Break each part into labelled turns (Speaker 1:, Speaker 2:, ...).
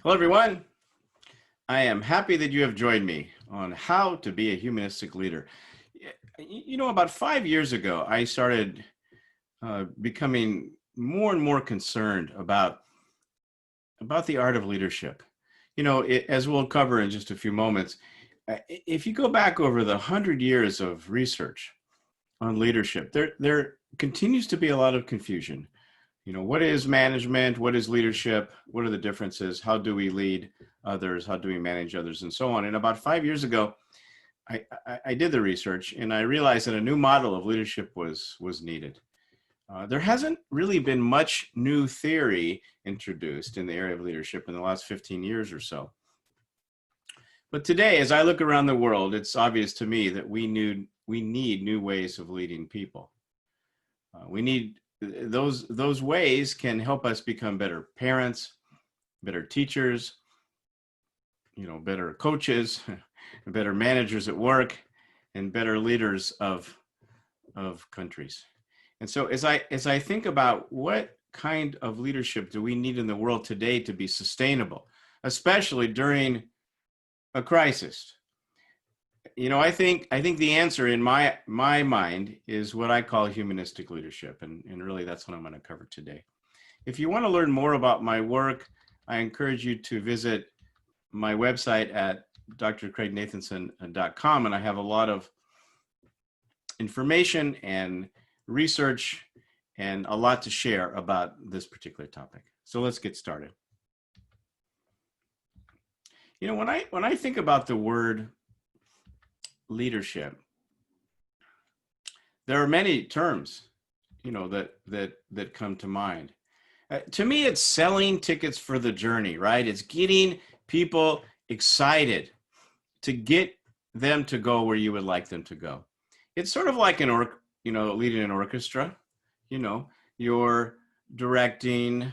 Speaker 1: Hello, everyone. I am happy that you have joined me on how to be a humanistic leader. About 5 years ago, I started becoming more and more concerned about the art of leadership. As we'll cover in just a few moments, if you go back over the 100 years of research on leadership, there continues to be a lot of confusion. What is management? What is leadership? What are the differences? How do we lead others? How do we manage others? And so on. And about 5 years ago, I did the research and I realized that a new model of leadership was needed. There hasn't really been much new theory introduced in the area of leadership in the last 15 years or so. But today, as I look around the world, it's obvious to me that we need new ways of leading people. We need those ways can help us become better parents, better teachers, better coaches, better managers at work, and better leaders of countries. And so as I think about what kind of leadership do we need in the world today to be sustainable, especially during a crisis, I think the answer in my mind is what I call humanistic leadership. And really that's what I'm going to cover today. If you want to learn more about my work, I encourage you to visit my website at drcraignathanson.com. And I have a lot of information and research and a lot to share about this particular topic. So let's get started. When I think about the word leadership, there are many terms, that come to mind. To me, it's selling tickets for the journey, right? It's getting people excited to get them to go where you would like them to go. It's sort of like leading an orchestra. You're directing,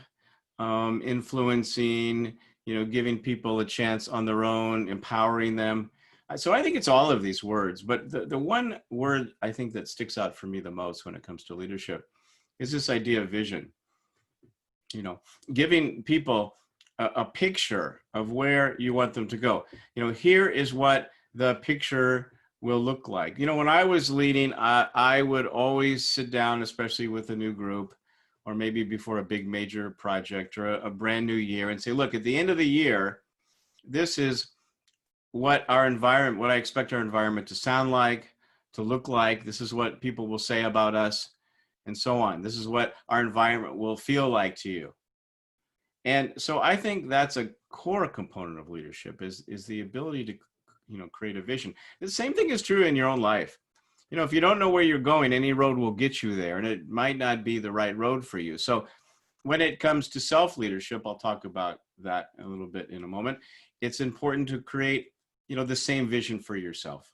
Speaker 1: influencing, giving people a chance on their own, empowering them. So I think it's all of these words, but the one word I think that sticks out for me the most when it comes to leadership is this idea of vision. Giving people a picture of where you want them to go. Here is what the picture will look like. When I was leading, I would always sit down, especially with a new group, or maybe before a big major project or a brand new year, and say, look, at the end of the year, this is what I expect our environment to sound like, to look like. This is what people will say about us, and so on. This is what our environment will feel like to you. And so I think that's a core component of leadership is the ability to, create a vision. The same thing is true in your own life. If you don't know where you're going, any road will get you there, and it might not be the right road for you. So when it comes to self-leadership, I'll talk about that a little bit in a moment. It's important to create the same vision for yourself.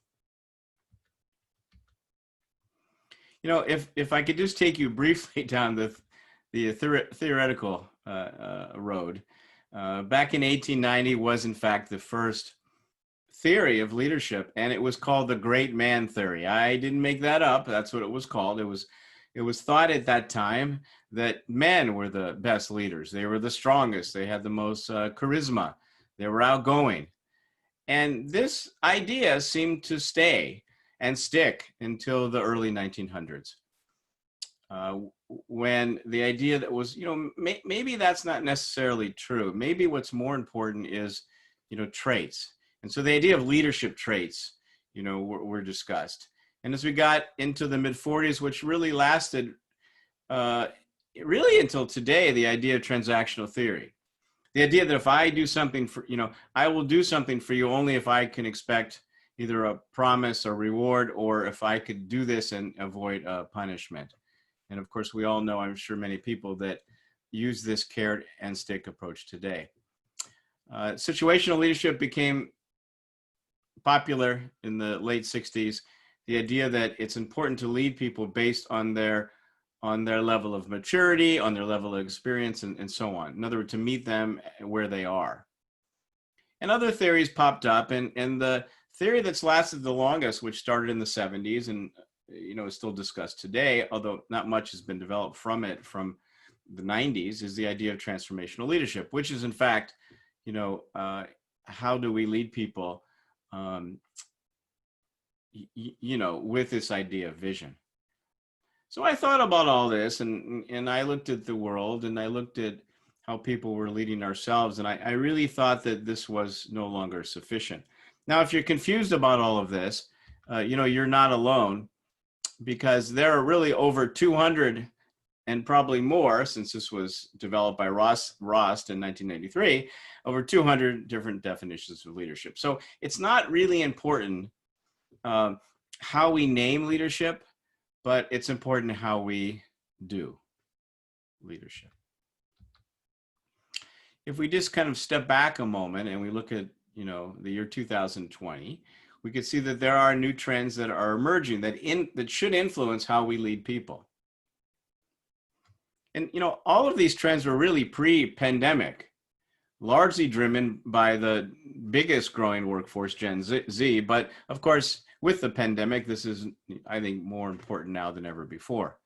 Speaker 1: If I could just take you briefly down the theoretical road, back in 1890 was in fact the first theory of leadership, and it was called the great man theory. I didn't make that up. That's what it was called. It was thought at that time that men were the best leaders. They were the strongest. They had the most charisma. They were outgoing. And this idea seemed to stay and stick until the early 1900s, when the idea that was, maybe that's not necessarily true. Maybe what's more important is, traits. And so the idea of leadership traits, were discussed. And as we got into the mid-40s, which really lasted really until today, the idea of transactional theory. The idea that if I do something for, I will do something for you only if I can expect either a promise or reward, or if I could do this and avoid punishment. And of course, we all know, I'm sure many people that use this carrot and stick approach today. Situational leadership became popular in the late 60s. The idea that it's important to lead people based on their level of maturity, on their level of experience, and so on. In other words, to meet them where they are. And other theories popped up, and the theory that's lasted the longest, which started in the 70s and is still discussed today, although not much has been developed from it from the 90s, is the idea of transformational leadership, which is in fact, you know, how do we lead people, um, you know, with this idea of vision? So I thought about all this, and I looked at the world, and I looked at how people were leading ourselves, and I really thought that this was no longer sufficient. Now, if you're confused about all of this, you know, you're not alone, because there are really over 200 and probably more, since this was developed by Rost in 1993, over 200 different definitions of leadership. So it's not really important how we name leadership, but it's important how we do leadership. If we just kind of step back a moment and we look at, you know, the year 2020, we could see that there are new trends that are emerging that should influence how we lead people. And, you know, all of these trends were really pre-pandemic, largely driven by the biggest growing workforce, Gen Z. But of course, with the pandemic, this is, I think, more important now than ever before.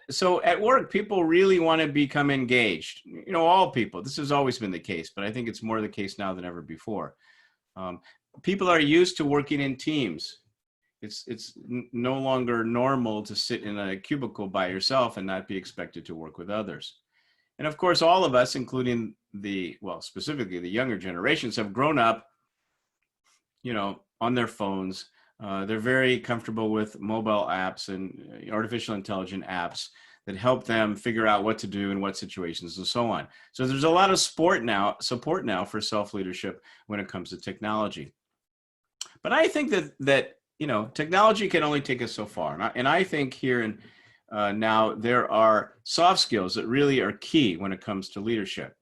Speaker 1: So at work, people really want to become engaged. You know, all people. This has always been the case, but I think it's more the case now than ever before. People are used to working in teams. It's no longer normal to sit in a cubicle by yourself and not be expected to work with others. And of course, all of us, including specifically the younger generations, have grown up, you know, on their phones. They're very comfortable with mobile apps and artificial intelligence apps that help them figure out what to do in what situations and so on. So there's a lot of support now for self-leadership when it comes to technology. But I think that you know, technology can only take us so far. And I think here now there are soft skills that really are key when it comes to leadership.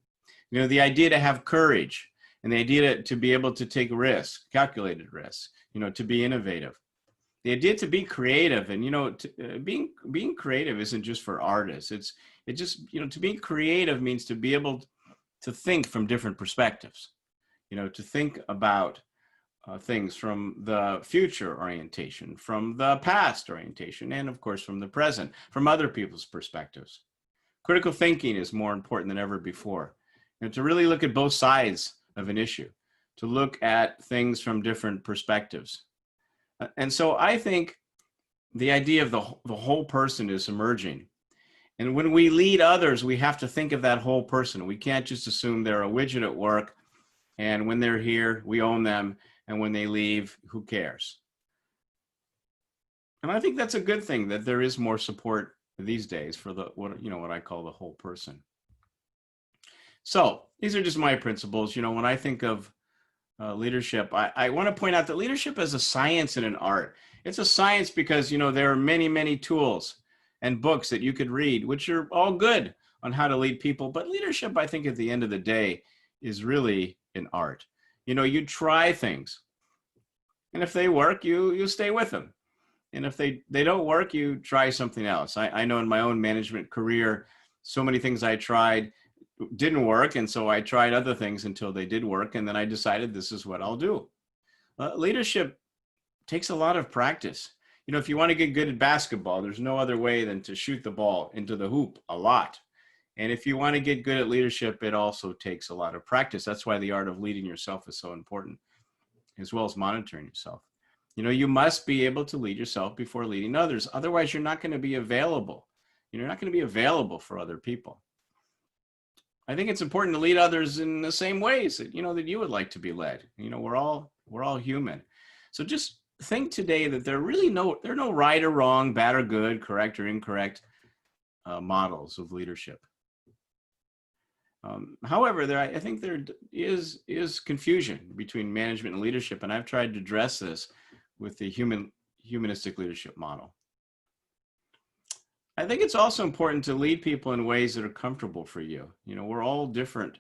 Speaker 1: You know, the idea to have courage and the idea to be able to take risks, calculated risks, you know, to be innovative. The idea to be creative, and, you know, being creative isn't just for artists. It just, you know, to be creative means to be able to think from different perspectives, you know, to think about things from the future orientation, from the past orientation, and of course from the present, from other people's perspectives. Critical thinking is more important than ever before. You know, to really look at both sides of an issue, to look at things from different perspectives. And so I think the idea of the whole person is emerging. And when we lead others, we have to think of that whole person. We can't just assume they're a widget at work, and when they're here, we own them, and when they leave, who cares? And I think that's a good thing, that there is more support these days for what I call the whole person. So these are just my principles. You know, when I think of leadership, I want to point out that leadership is a science and an art. It's a science because, you know, there are many, many tools and books that you could read, which are all good on how to lead people. But leadership, I think, at the end of the day, is really an art. You know, you try things, and if they work, you stay with them. And if they don't work, you try something else. I know in my own management career, so many things I tried didn't work. And so I tried other things until they did work. And then I decided this is what I'll do. Leadership takes a lot of practice. You know, if you want to get good at basketball, there's no other way than to shoot the ball into the hoop a lot. And if you want to get good at leadership, it also takes a lot of practice. That's why the art of leading yourself is so important, as well as monitoring yourself. You know, you must be able to lead yourself before leading others. Otherwise, you're not going to be available. You're not going to be available for other people. I think it's important to lead others in the same ways that, you know, that you would like to be led. You know, we're all human. So just think today that there are no right or wrong, bad or good, correct or incorrect models of leadership. However, I think there is confusion between management and leadership, and I've tried to address this with the humanistic leadership model. I think it's also important to lead people in ways that are comfortable for you. You know, we're all different.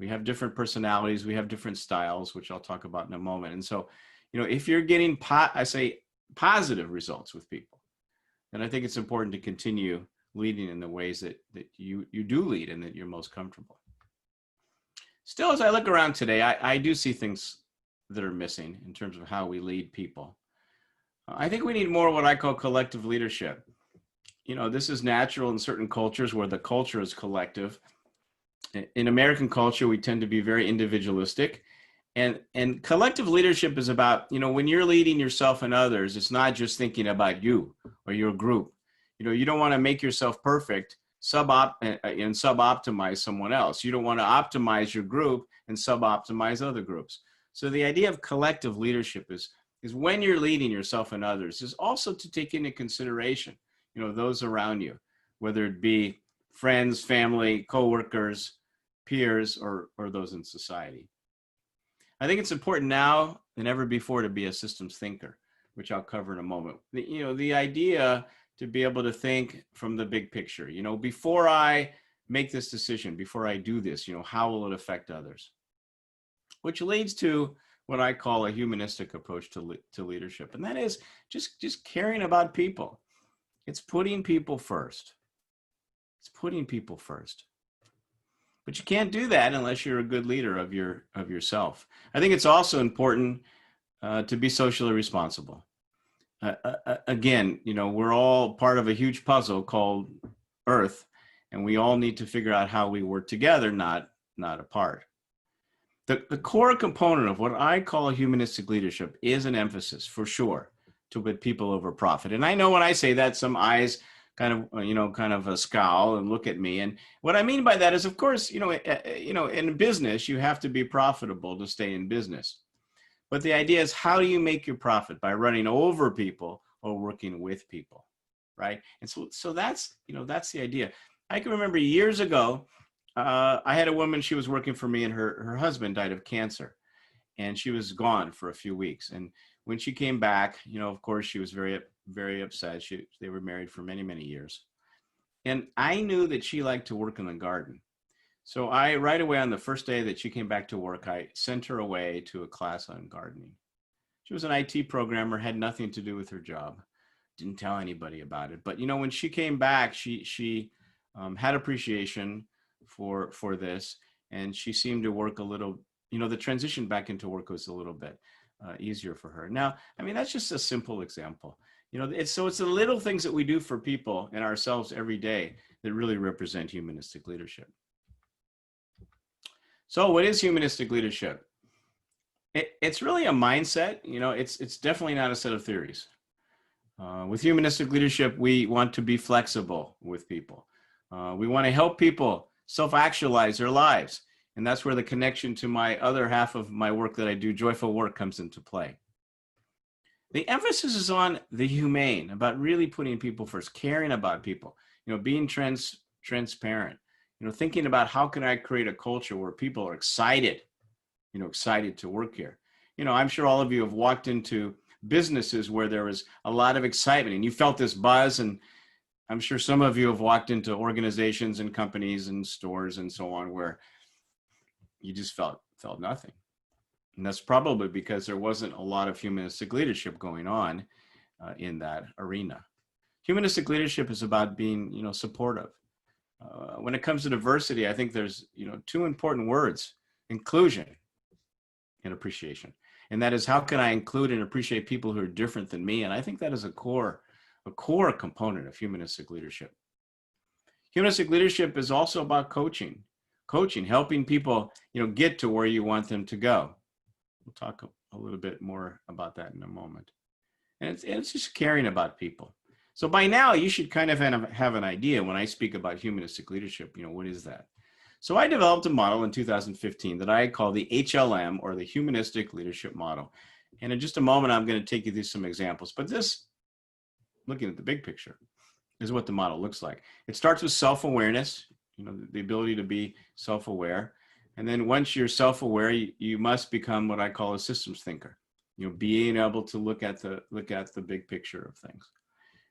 Speaker 1: We have different personalities. We have different styles, which I'll talk about in a moment. And so, you know, if you're getting positive results with people, then I think it's important to continue leading in the ways that you do lead and that you're most comfortable. Still, as I look around today, I do see things that are missing in terms of how we lead people. I think we need more what I call collective leadership. You know, this is natural in certain cultures where the culture is collective. In American culture, we tend to be very individualistic. And collective leadership is about, when you're leading yourself and others, it's not just thinking about you or your group. You don't want to make yourself perfect, and sub-optimize someone else. You don't want to optimize your group and sub-optimize other groups. So the idea of collective leadership is when you're leading yourself and others, is also to take into consideration, those around you, whether it be friends, family, coworkers, peers, or those in society. I think it's important now than ever before to be a systems thinker, which I'll cover in a moment. The idea to be able to think from the big picture, before I make this decision, before I do this, how will it affect others? Which leads to what I call a humanistic approach to leadership. And that is just caring about people. It's putting people first. It's putting people first. But you can't do that unless you're a good leader of yourself. I think it's also important to be socially responsible. Again, we're all part of a huge puzzle called Earth, and we all need to figure out how we work together, not apart. The core component of what I call humanistic leadership is an emphasis, for sure, to put people over profit. And I know when I say that, some eyes kind of a scowl and look at me. And what I mean by that is, of course, in business, you have to be profitable to stay in business. But the idea is, how do you make your profit? By running over people or working with people, right? And so that's the idea. I can remember years ago, I had a woman, she was working for me, and her husband died of cancer, and she was gone for a few weeks. And when she came back, of course, she was very, very upset. They were married for many, many years. And I knew that she liked to work in the garden. So right away on the first day that she came back to work, I sent her away to a class on gardening. She was an IT programmer, had nothing to do with her job, didn't tell anybody about it. But, when she came back, she had appreciation for this, and she seemed to work a little, the transition back into work was a little bit easier for her. Now, that's just a simple example. It's the little things that we do for people and ourselves every day that really represent humanistic leadership. So what is humanistic leadership? It's really a mindset. It's definitely not a set of theories. With humanistic leadership, we want to be flexible with people. We want to help people self-actualize their lives. And that's where the connection to my other half of my work that I do, joyful work, comes into play. The emphasis is on the humane, about really putting people first, caring about people, being transparent, thinking about how can I create a culture where people are excited to work here. I'm sure all of you have walked into businesses where there was a lot of excitement and you felt this buzz, and I'm sure some of you have walked into organizations and companies and stores and so on where you just felt nothing. And that's probably because there wasn't a lot of humanistic leadership going on in that arena. Humanistic leadership is about being, supportive. When it comes to diversity, I think there's, two important words: inclusion and appreciation. And that is, how can I include and appreciate people who are different than me? And I think that is a core component of humanistic leadership. Humanistic leadership is also about coaching, helping people, get to where you want them to go. We'll talk a little bit more about that in a moment. And it's just caring about people. So by now, you should kind of have an idea when I speak about humanistic leadership, what is that? So I developed a model in 2015 that I call the HLM, or the Humanistic Leadership Model. And in just a moment, I'm going to take you through some examples. But this, looking at the big picture, is what the model looks like. It starts with self-awareness, the ability to be self-aware. And then once you're self-aware, you must become what I call a systems thinker, being able to look at the big picture of things.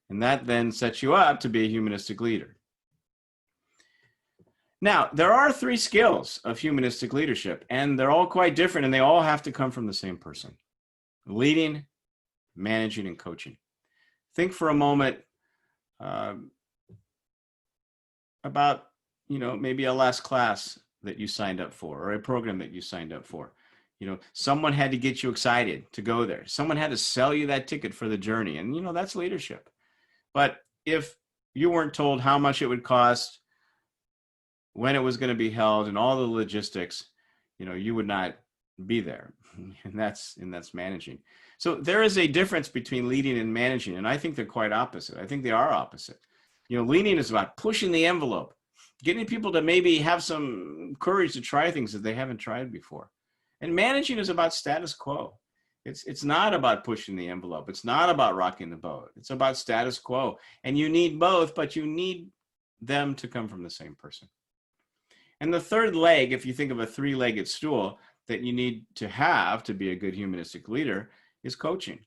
Speaker 1: And that then sets you up to be a humanistic leader. Now, there are 3 skills of humanistic leadership, and they're all quite different, and they all have to come from the same person: leading, managing, and coaching. Think for a moment about, maybe a last class that you signed up for, or a program that you signed up for. Someone had to get you excited to go there. Someone had to sell you that ticket for the journey, and, that's leadership. But if you weren't told how much it would cost, when it was going to be held, and all the logistics, you would not be there. And that's managing. So there is a difference between leading and managing, and I think they're quite opposite. I think they are opposite. Leading is about pushing the envelope, getting people to maybe have some courage to try things that they haven't tried before. And managing is about status quo. It's not about pushing the envelope. It's not about rocking the boat. It's about status quo. And you need both, but you need them to come from the same person. And the third leg, if you think of a three-legged stool that you need to have to be a good humanistic leader, is coaching.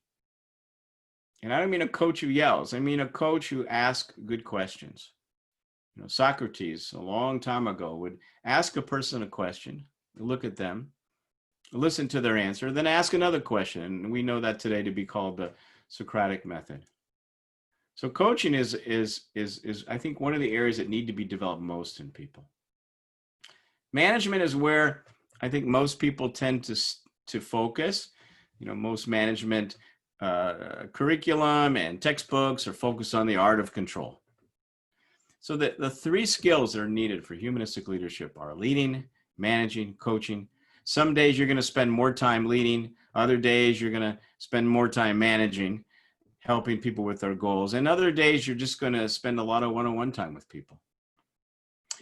Speaker 1: And I don't mean a coach who yells. I mean a coach who asks good questions. Socrates, a long time ago, would ask a person a question, look at them, listen to their answer, then ask another question. And we know that today to be called the Socratic method. So coaching is I think one of the areas that need to be developed most in people. Management is where I think most people tend to focus. Most management curriculum and textbooks are focused on the art of control. So the three skills that are needed for humanistic leadership are leading, managing, coaching. Some days you're going to spend more time leading. Other days you're going to spend more time managing, helping people with their goals. And other days you're just going to spend a lot of one-on-one time with people.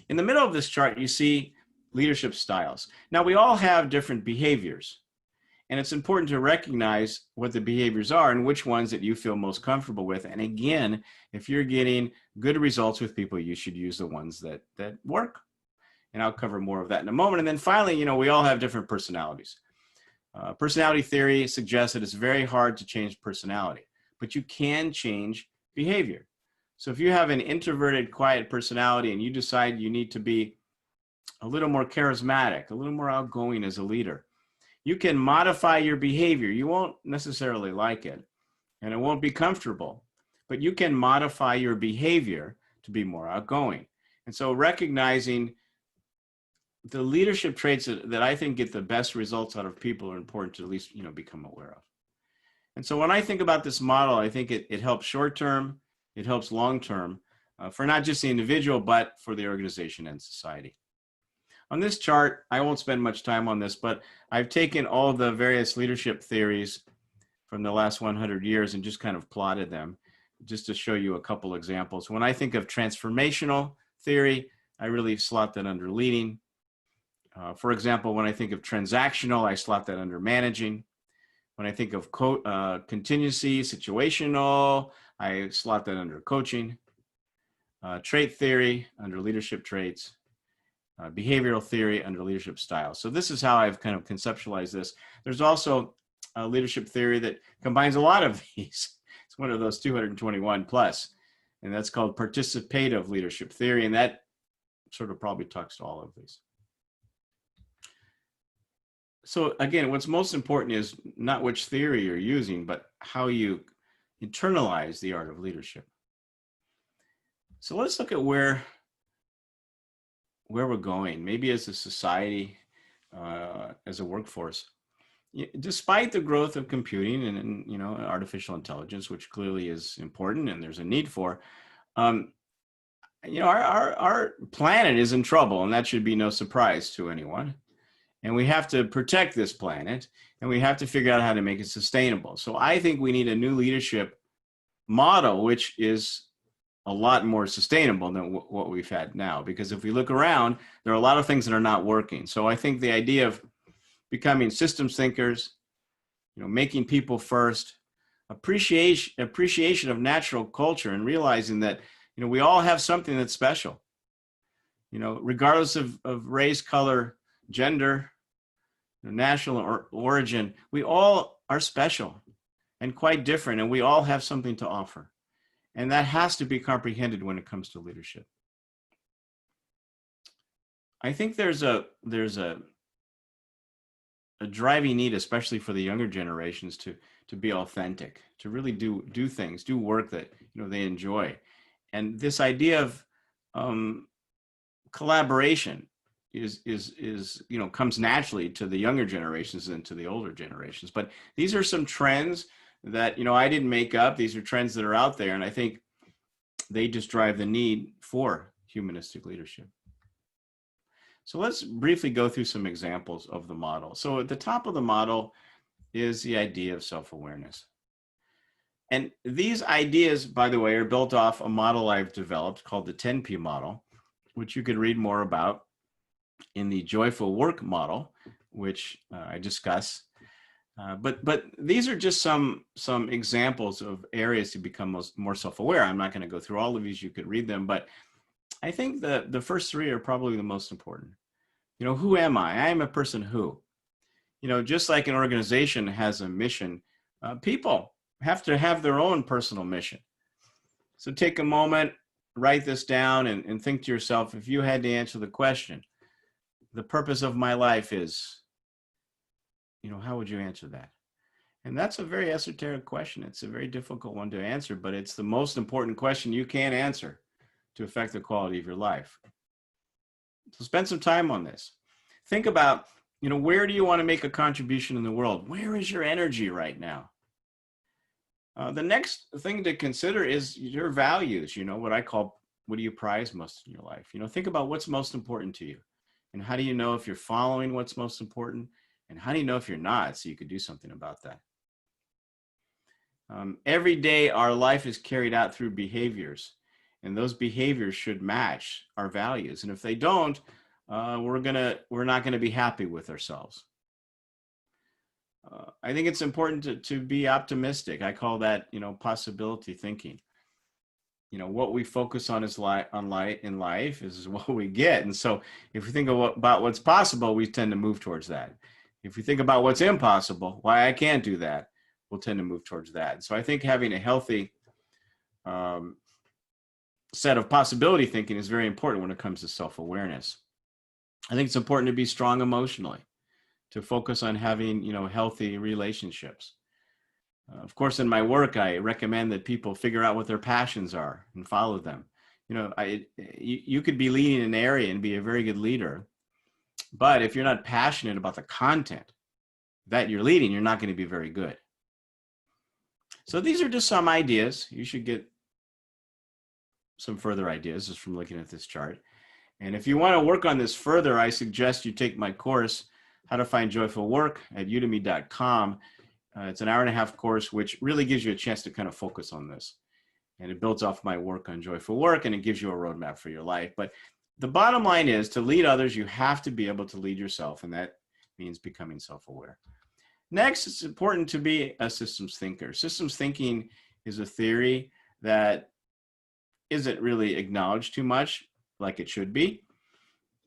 Speaker 1: In the middle of this chart, you see leadership styles. Now, we all have different behaviors. And it's important to recognize what the behaviors are and which ones that you feel most comfortable with. And again, if you're getting good results with people, you should use the ones that work. And I'll cover more of that in a moment. And then finally, we all have different personalities. Personality theory suggests that it's very hard to change personality, but you can change behavior. So if you have an introverted, quiet personality and you decide you need to be a little more charismatic, a little more outgoing as a leader, you can modify your behavior. You won't necessarily like it, and it won't be comfortable, but you can modify your behavior to be more outgoing. And so recognizing the leadership traits that I think get the best results out of people are important to at least, become aware of. And so when I think about this model, I think it helps short-term, it helps long-term for not just the individual, but for the organization and society. On this chart, I won't spend much time on this, but I've taken all the various leadership theories from the last 100 years and just kind of plotted them just to show you a couple examples. When I think of transformational theory, I really slot that under leading. For example, when I think of transactional, I slot that under managing. When I think of contingency, situational, I slot that under coaching. Trait theory under leadership traits. Behavioral theory under leadership style. So this is how I've kind of conceptualized this. There's also a leadership theory that combines a lot of these. It's one of those 221 plus, and that's called participative leadership theory, and that sort of probably talks to all of these. So again, what's most important is not which theory you're using, but how you internalize the art of leadership. So let's look at where we're going, maybe as a society, as a workforce. Despite the growth of computing and artificial intelligence, which clearly is important and there's a need for, our planet is in trouble, and that should be no surprise to anyone. And we have to protect this planet, and we have to figure out how to make it sustainable. So I think we need a new leadership model, which is a lot more sustainable than what we've had now. Because if we look around, there are a lot of things that are not working. So I think the idea of becoming systems thinkers, making people first, appreciation of natural culture, and realizing that, we all have something that's special. Regardless of race, color, gender, national origin, we all are special and quite different, and we all have something to offer. And that has to be comprehended when it comes to leadership. I think there's a driving need, especially for the younger generations, to be authentic, to really do things, do work that they enjoy. And this idea of collaboration is comes naturally to the younger generations than to the older generations. But these are some trends that I didn't make up. These are trends that are out there, and I think they just drive the need for humanistic leadership. So let's briefly go through some examples of the model. So at the top of the model is the idea of self-awareness. And these ideas, by the way, are built off a model I've developed called the 10P model, which you could read more about in the joyful work model, which I discuss. But these are just some examples of areas to become more self-aware. I'm not going to go through all of these. You could read them, but I think the first three are probably the most important. Who am I? I am a person who, just like an organization has a mission, people have to have their own personal mission. So take a moment, write this down, and think to yourself, if you had to answer the question, the purpose of my life is, how would you answer that? And that's a very esoteric question. It's a very difficult one to answer, but it's the most important question you can answer to affect the quality of your life. So spend some time on this. Think about, where do you want to make a contribution in the world? Where is your energy right now? The next thing to consider is your values. What do you prize most in your life? Think about what's most important to you. And how do you know if you're following what's most important? And how do you know if you're not, so you could do something about that? Every day, our life is carried out through behaviors. And those behaviors should match our values. And if they don't, we're not going to be happy with ourselves. I think it's important to be optimistic. I call that, possibility thinking. What we focus on in life is what we get. And so if we think about what's possible, we tend to move towards that. If we think about what's impossible, why I can't do that, we'll tend to move towards that. So I think having a healthy set of possibility thinking is very important when it comes to self-awareness. I think it's important to be strong emotionally, to focus on having, healthy relationships. Of course, in my work, I recommend that people figure out what their passions are and follow them. You could be leading an area and be a very good leader, but if you're not passionate about the content that you're leading, you're not going to be very good. So these are just some ideas. You should get some further ideas just from looking at this chart. And if you want to work on this further, I suggest you take my course, How to Find Joyful Work, at udemy.com. It's an 1.5-hour course, which really gives you a chance to kind of focus on this. And it builds off my work on joyful work, and it gives you a roadmap for your life. But the bottom line is, to lead others, you have to be able to lead yourself, and that means becoming self-aware. Next, it's important to be a systems thinker. Systems thinking is a theory that isn't really acknowledged too much like it should be.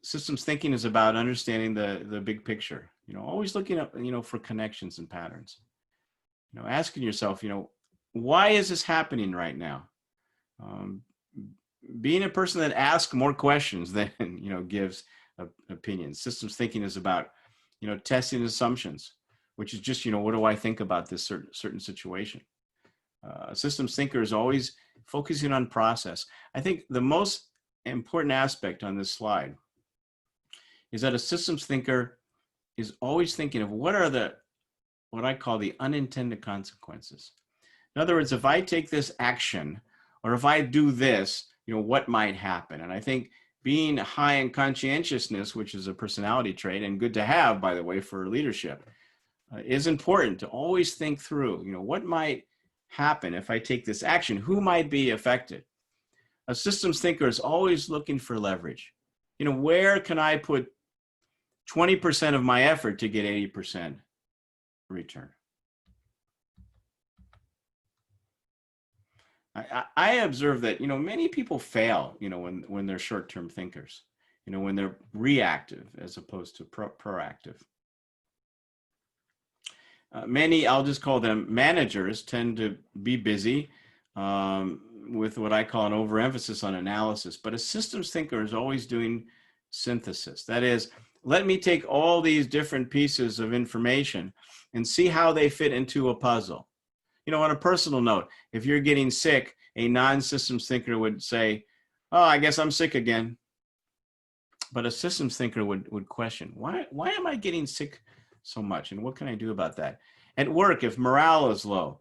Speaker 1: Systems thinking is about understanding the big picture, always looking up, for connections and patterns, asking yourself, why is this happening right now? Being a person that asks more questions than, gives opinions. Systems thinking is about, testing assumptions, which is just, what do I think about this certain situation? A systems thinker is always focusing on process. I think the most important aspect on this slide is that a systems thinker is always thinking of what I call the unintended consequences. In other words, if I take this action, or if I do this, what might happen? And I think being high in conscientiousness, which is a personality trait and good to have, by the way, for leadership, is important to always think through, what might happen if I take this action? Who might be affected? A systems thinker is always looking for leverage. Where can I put 20% of my effort to get 80% return? I observe that, many people fail, when they're short-term thinkers, when they're reactive as opposed to proactive. Many, I'll just call them managers, tend to be busy with what I call an overemphasis on analysis. But a systems thinker is always doing synthesis. That is, let me take all these different pieces of information and see how they fit into a puzzle. On a personal note, if you're getting sick, a non-systems thinker would say, oh, I guess I'm sick again. But a systems thinker would question, why am I getting sick so much? And what can I do about that? At work, if morale is low,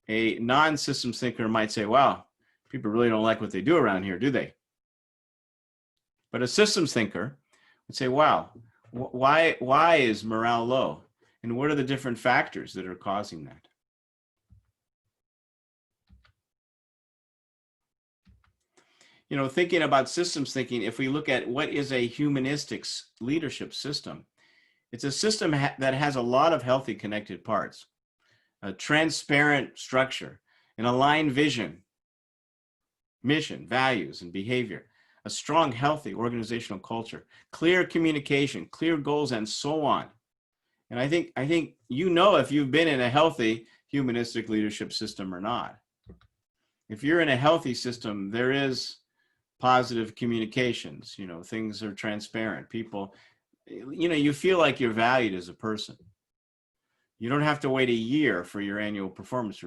Speaker 1: a non-systems thinker might say, wow, people really don't like what they do around here, do they? But a systems thinker and say, wow, why is morale low? And what are the different factors that are causing that? You know, thinking about systems thinking, if we look at what is a humanistic leadership system, it's a system that has a lot of healthy connected parts, a transparent structure, an aligned vision, mission, values, and behavior, a strong, healthy organizational culture, clear communication, clear goals, and so on. And I think you know if you've been in a healthy humanistic leadership system or not. If you're in a healthy system, there is positive communications. You know, things are transparent. People, you know, you feel like you're valued as a person. You don't have to wait a year for your annual performance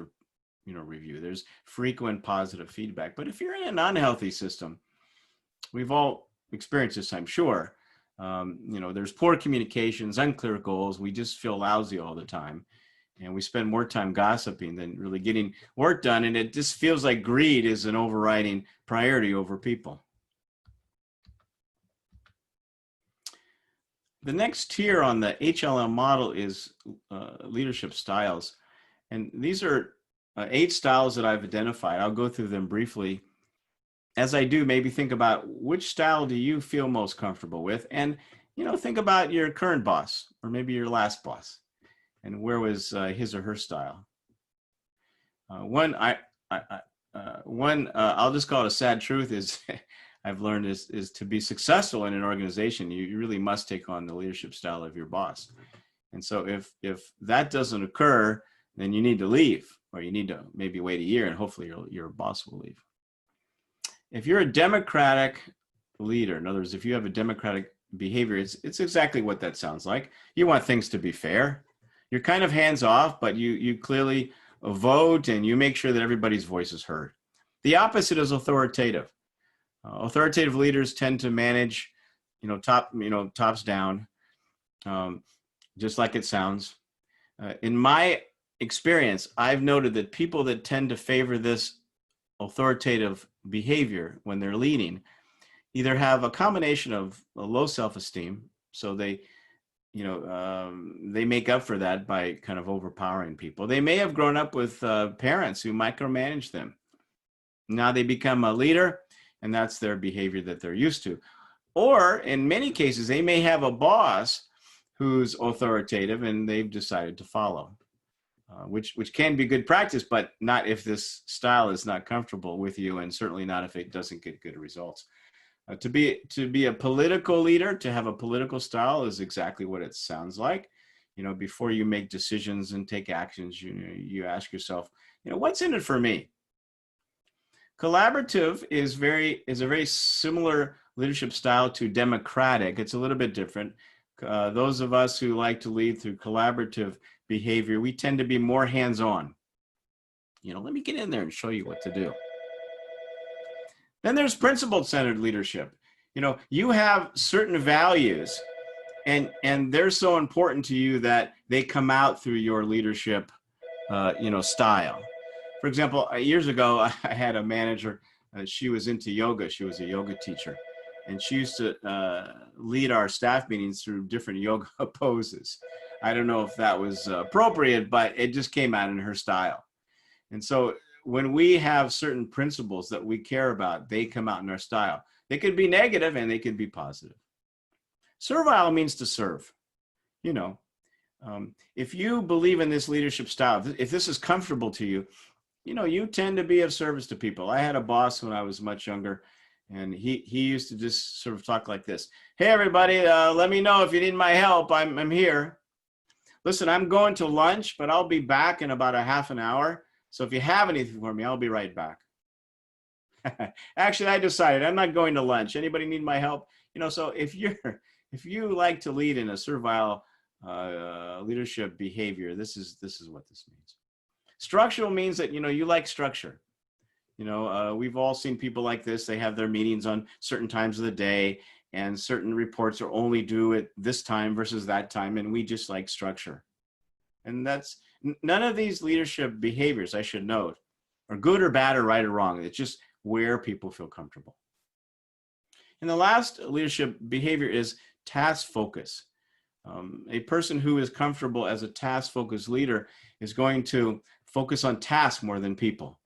Speaker 1: review. There's frequent positive feedback. But if you're in an unhealthy system, we've all experienced this, I'm sure. You know, there's poor communications, unclear goals. We just feel lousy all the time. And we spend more time gossiping than really getting work done. And it just feels like greed is an overriding priority over people. The next tier on the HLM model is leadership styles. And these are 8 styles that I've identified. I'll go through them briefly. As I do, maybe think about which style do you feel most comfortable with? And, you know, think about your current boss or maybe your last boss. And where was his or her style? I'll just call it a sad truth is I've learned is to be successful in an organization, you really must take on the leadership style of your boss. And so if that doesn't occur, then you need to leave, or you need to maybe wait a year and hopefully your boss will leave. If you're a democratic leader, in other words, if you have a democratic behavior, it's exactly what that sounds like. You want things to be fair. You're kind of hands off, but you clearly vote and you make sure that everybody's voice is heard. The opposite is authoritative. Authoritative leaders tend to manage, tops down, just like it sounds. In my experience, I've noted that people that tend to favor this authoritative behavior when they're leading either have a combination of a low self-esteem, so they make up for that by kind of overpowering people. They may have grown up with parents who micromanage them. Now they become a leader, and that's their behavior that they're used to. Or in many cases, they may have a boss who's authoritative and they've decided to follow, which can be good practice, but not if this style is not comfortable with you, and certainly not if it doesn't get good results. To be a political leader, to have a political style is exactly what it sounds like. You know, before you make decisions and take actions, you ask yourself, what's in it for me? Collaborative is a very similar leadership style to democratic. It's a little bit different. Those of us who like to lead through collaborative behavior, we tend to be more hands-on. Let me get in there and show you what to do. Then there's principle-centered leadership. You have certain values and they're so important to you that they come out through your leadership, style. For example, years ago, I had a manager, she was into yoga. She was a yoga teacher, and she used to lead our staff meetings through different yoga poses. I don't know if that was appropriate, but it just came out in her style. And so when we have certain principles that we care about, they come out in our style. They could be negative and they could be positive. Servile means to serve. If you believe in this leadership style, if this is comfortable to you, you tend to be of service to people. I had a boss when I was much younger, and he used to just sort of talk like this. Hey, everybody, let me know if you need my help. I'm here. Listen, I'm going to lunch, but I'll be back in about a half an hour. So if you have anything for me, I'll be right back. Actually, I decided I'm not going to lunch. Anybody need my help? So if you like to lead in a servile leadership behavior, this is what this means. Structural means that, you like structure. We've all seen people like this. They have their meetings on certain times of the day, and certain reports are only due at this time versus that time. And we just like structure. And that's none of these leadership behaviors, I should note, are good or bad or right or wrong. It's just where people feel comfortable. And the last leadership behavior is task focus. A person who is comfortable as a task-focused leader is going to focus on tasks more than people.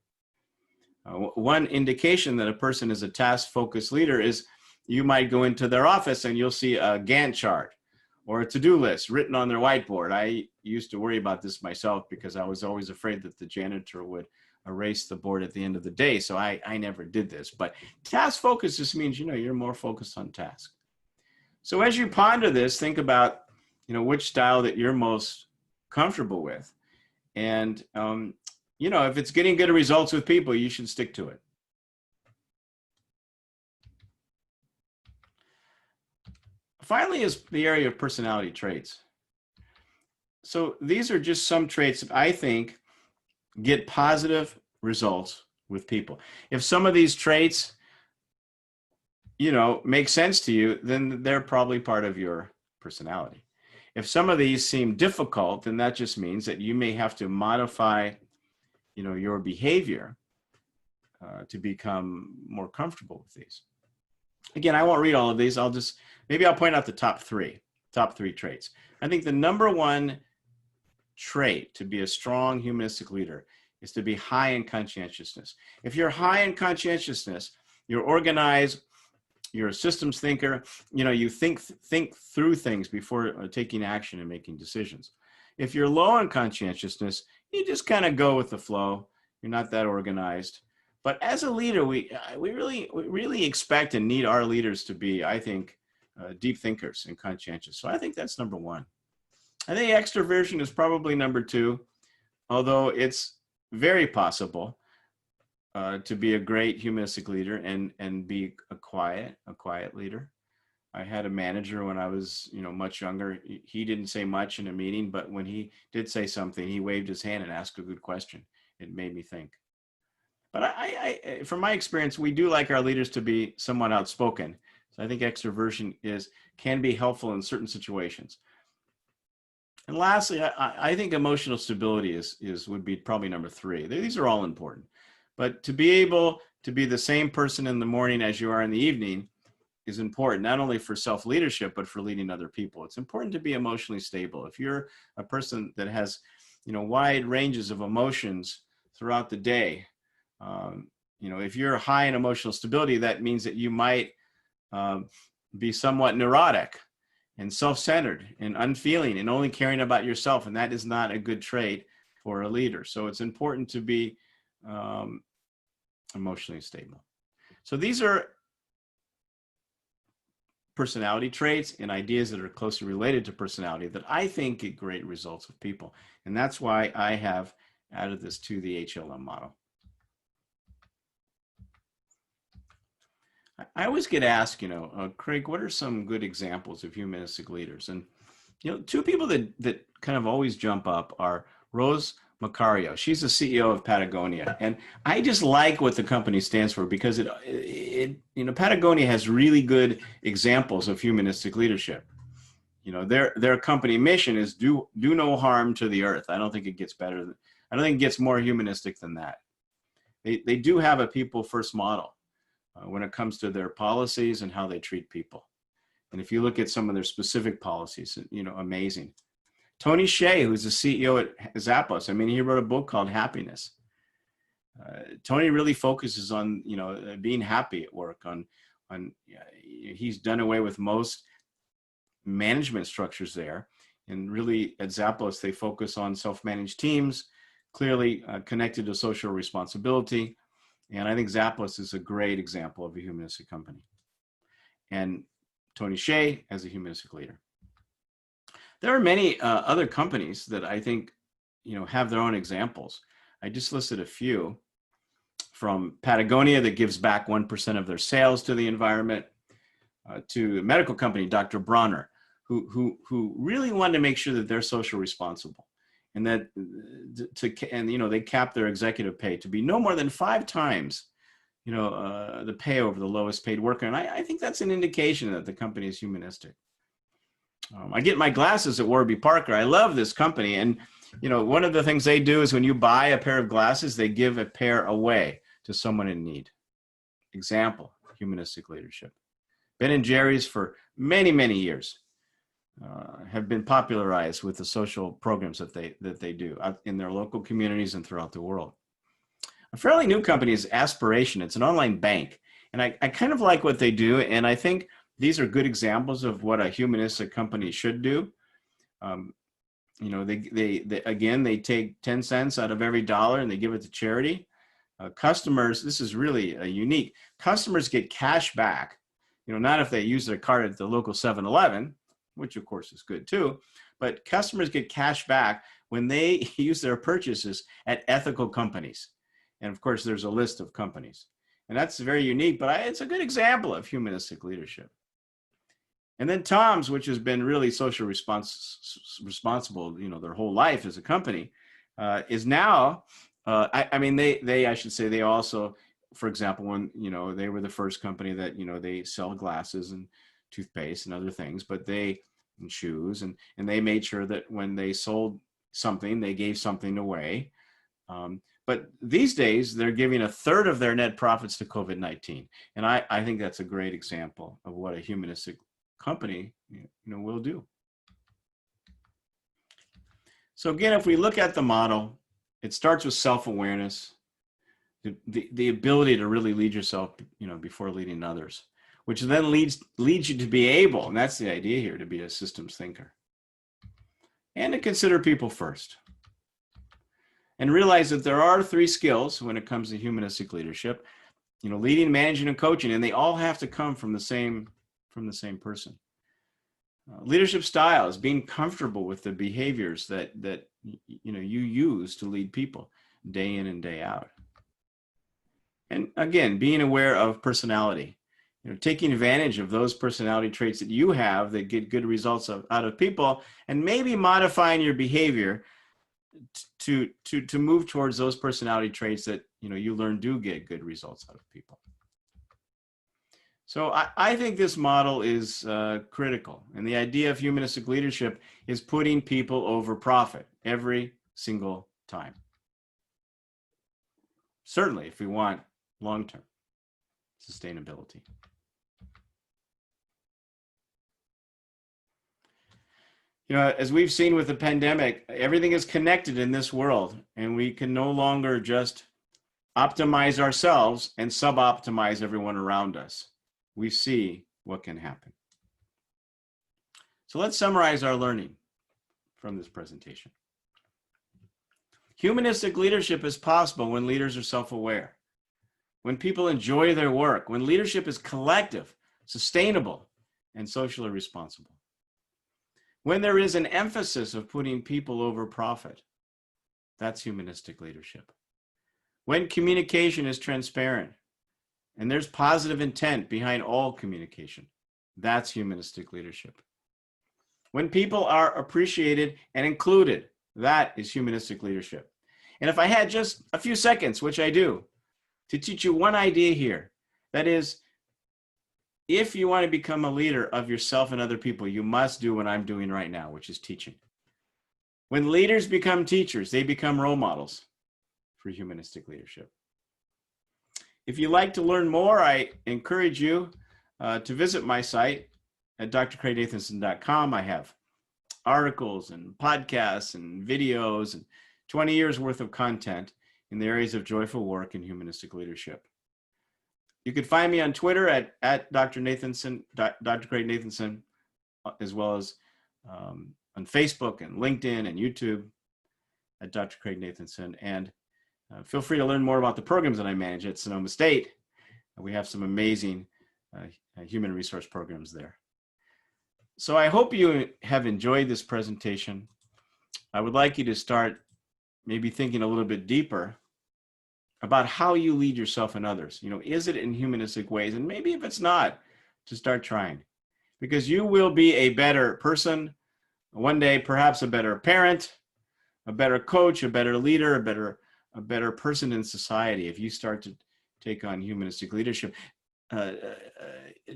Speaker 1: One indication that a person is a task-focused leader is you might go into their office and you'll see a Gantt chart or a to-do list written on their whiteboard. I used to worry about this myself because I was always afraid that the janitor would erase the board at the end of the day. So I never did this. But task focus just means, you're more focused on task. So as you ponder this, think about, which style that you're most comfortable with. And, if it's getting good results with people, you should stick to it. Finally is the area of personality traits. So these are just some traits that I think get positive results with people. If some of these traits, make sense to you, then they're probably part of your personality. If some of these seem difficult, then that just means that you may have to modify, your behavior to become more comfortable with these. Again, I won't read all of these. Maybe I'll point out the top three traits. I think the number one trait to be a strong humanistic leader is to be high in conscientiousness. If you're high in conscientiousness, you're organized, you're a systems thinker, you think through things before taking action and making decisions. If you're low in conscientiousness, you just kind of go with the flow. You're not that organized. But as a leader, we really expect and need our leaders to be, I think, deep thinkers and conscientious. So I think that's number one. I think extroversion is probably number two, although it's very possible to be a great humanistic leader and be a quiet leader. I had a manager when I was, much younger. He didn't say much in a meeting, but when he did say something, he waved his hand and asked a good question. It made me think. But I from my experience, we do like our leaders to be somewhat outspoken. So I think extroversion can be helpful in certain situations. And lastly, I think emotional stability would be probably number three. These are all important. But to be able to be the same person in the morning as you are in the evening is important, not only for self-leadership, but for leading other people. It's important to be emotionally stable. If you're a person that has, wide ranges of emotions throughout the day, if you're high in emotional stability, that means that you might be somewhat neurotic and self-centered and unfeeling and only caring about yourself. And that is not a good trait for a leader. So it's important to be emotionally stable. So these are personality traits and ideas that are closely related to personality that I think get great results with people. And that's why I have added this to the HLM model. I always get asked, Craig, what are some good examples of humanistic leaders? And, two people that kind of always jump up are Rose Macario. She's the CEO of Patagonia. And I just like what the company stands for because Patagonia has really good examples of humanistic leadership. Their company mission is do no harm to the earth. I don't think it gets more humanistic than that. They do have a people first model when it comes to their policies and how they treat people. And if you look at some of their specific policies, amazing. Tony Hsieh, who's the CEO at Zappos, he wrote a book called Happiness. Tony really focuses on, being happy at work. He's done away with most management structures there. And really at Zappos, they focus on self-managed teams, clearly connected to social responsibility. And I think Zappos is a great example of a humanistic company. And Tony Hsieh as a humanistic leader. There are many other companies that I think, have their own examples. I just listed a few, from Patagonia that gives back 1% of their sales to the environment, to a medical company, Dr. Bronner, who really wanted to make sure that they're social responsible, and that they cap their executive pay to be no more than 5 times, the pay over the lowest paid worker. And I think that's an indication that the company is humanistic. I get my glasses at Warby Parker. I love this company. And, one of the things they do is when you buy a pair of glasses, they give a pair away to someone in need. Example, humanistic leadership. Ben and Jerry's for many, many years have been popularized with the social programs that they do in their local communities and throughout the world. A fairly new company is Aspiration. It's an online bank. And I kind of like what they do. And I think these are good examples of what a humanistic company should do. You know, they take 10 cents out of every dollar and they give it to charity. Customers, this is really unique. Customers get cash back, you know, not if they use their card at the local 7-Eleven, which of course is good too, but customers get cash back when they use their purchases at ethical companies. And of course, there's a list of companies. And that's very unique, but it's a good example of humanistic leadership. And then Tom's, which has been really social responsible, you know, their whole life as a company, is now, I should say they also, for example, when, you know, they were the first company that, you know, they sell glasses and toothpaste and other things, and shoes, and they made sure that when they sold something, they gave something away. But these days, they're giving 1/3 of their net profits to COVID-19. And I think that's a great example of what a humanistic company, you know, will do. So again, if we look at the model, it starts with self-awareness, the ability to really lead yourself, you know, before leading others, which then leads you to be able, and that's the idea here, to be a systems thinker, and to consider people first. And realize that there are 3 skills when it comes to humanistic leadership, you know, leading, managing, and coaching, and they all have to come from the same person. Leadership style is being comfortable with the behaviors that you know you use to lead people day in and day out. And again, being aware of personality, you know, taking advantage of those personality traits that you have that get good results out of people, and maybe modifying your behavior to move towards those personality traits that, you know, you learn do get good results out of people. So I think this model is critical. And the idea of humanistic leadership is putting people over profit every single time. Certainly, if we want long-term sustainability. You know, as we've seen with the pandemic, everything is connected in this world, and we can no longer just optimize ourselves and sub-optimize everyone around us. We see what can happen. So let's summarize our learning from this presentation. Humanistic leadership is possible when leaders are self-aware, when people enjoy their work, when leadership is collective, sustainable, and socially responsible. When there is an emphasis of putting people over profit, that's humanistic leadership. When communication is transparent and there's positive intent behind all communication, that's humanistic leadership. When people are appreciated and included, that is humanistic leadership. And if I had just a few seconds, which I do, to teach you one idea here, that is, if you want to become a leader of yourself and other people, you must do what I'm doing right now, which is teaching. When leaders become teachers, they become role models for humanistic leadership. If you'd like to learn more, I encourage you to visit my site at drcraignathanson.com. I have articles and podcasts and videos and 20 years worth of content in the areas of joyful work and humanistic leadership. You can find me on Twitter at Dr. Nathanson, Dr. Craig Nathanson, as well as on Facebook and LinkedIn and YouTube at Dr. Craig Nathanson. And feel free to learn more about the programs that I manage at Sonoma State. We have some amazing human resource programs there. So I hope you have enjoyed this presentation. I would like you to start maybe thinking a little bit deeper about how you lead yourself and others. You know, is it in humanistic ways? And maybe if it's not, to start trying. Because you will be a better person, one day perhaps a better parent, a better coach, a better leader, a better person in society if you start to take on humanistic leadership.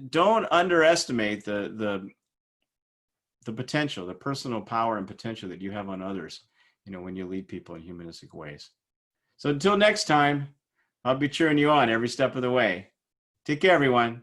Speaker 1: Don't underestimate the potential, the personal power and potential that you have on others, you know, when you lead people in humanistic ways. So until next time, I'll be cheering you on every step of the way. Take care, everyone.